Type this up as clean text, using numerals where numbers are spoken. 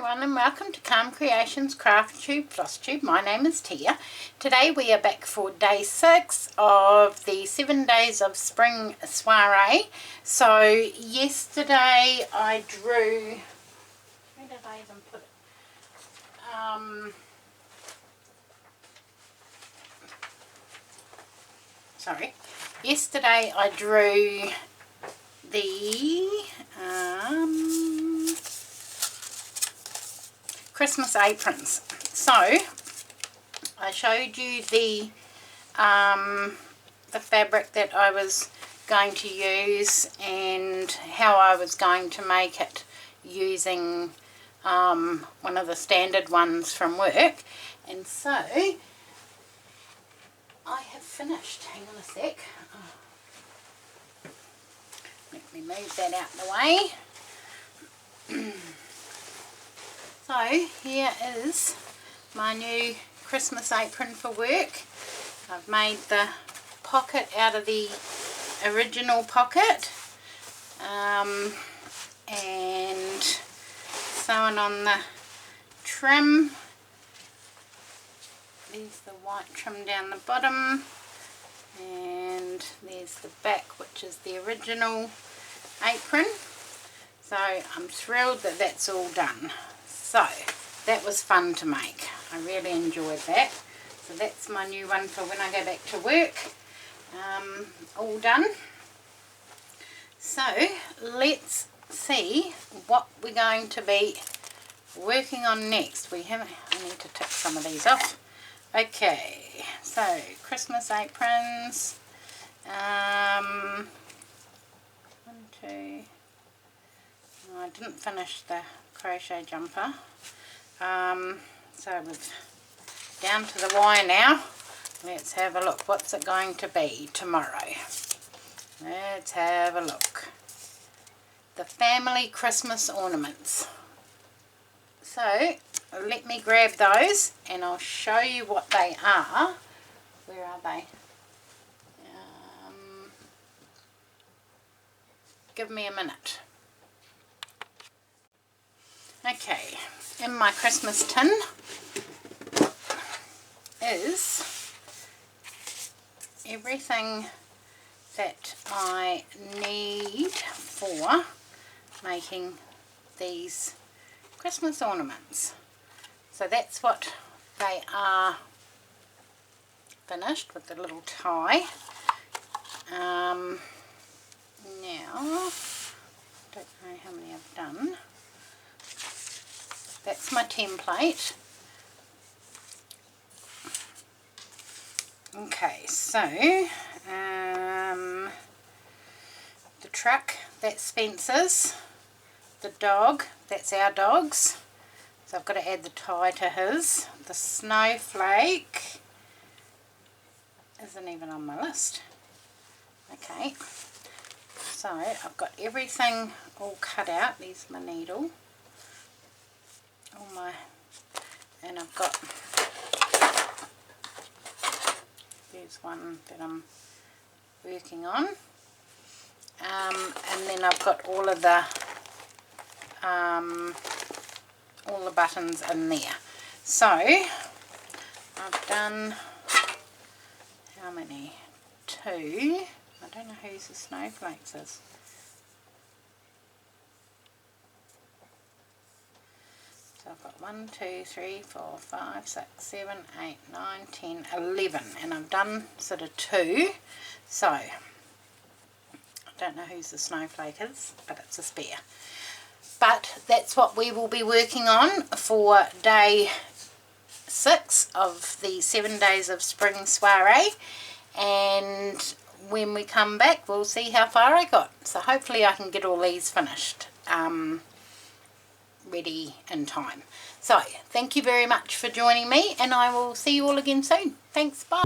everyone and welcome to Calm Creations Flosstube. My name is Tia. Today we are back for day 6 of the 7 days of spring soiree. So yesterday I drew, where did I even put it? Yesterday I drew the Christmas aprons. So I showed you the fabric that I was going to use and how I was going to make it using one of the standard ones from work, and so I have finished. Hang on a sec. Let me move that out of the way. So here is my new Christmas apron for work. I've made the pocket out of the original pocket and sewn on the trim. There's the white trim down the bottom, and there's the back, which is the original apron. So I'm thrilled that that's all done. So that was fun to make. I really enjoyed that. So that's my new one for when I go back to work. All done. So let's see what we're going to be working on next. I need to tick some of these off. Okay, so Christmas aprons. 1, 2. I didn't finish the crochet jumper, so we're down to the Y now. Let's have a look. What's it going to be tomorrow? Let's have a look. The family Christmas ornaments. So let me grab those and I'll show you what they are. Where are they? Give me a minute. Okay, in my Christmas tin is everything that I need for making these Christmas ornaments. So that's what they are, finished with the little tie. Now, don't know how many I've done. That's my template. Okay, so the truck, that's Spencer's. The dog, that's our dog's. So I've got to add the tie to his. The snowflake isn't even on my list. Okay, so I've got everything all cut out. There's my needle. And I've got, there's one that I'm working on, and then I've got all of the buttons in there. So I've done, how many? 2. I don't know whose the snowflakes is. So I've got 1, 2, 3, 4, 5, 6, 7, 8, 9, 10, 11, and I've done sort of 2. So I don't know whose the snowflake is, but it's a spare. But that's what we will be working on for day 6 of the 7 days of spring soiree, and when we come back we'll see how far I got. So hopefully I can get all these finished ready in time. So thank you very much for joining me, and I will see you all again soon. Thanks, bye.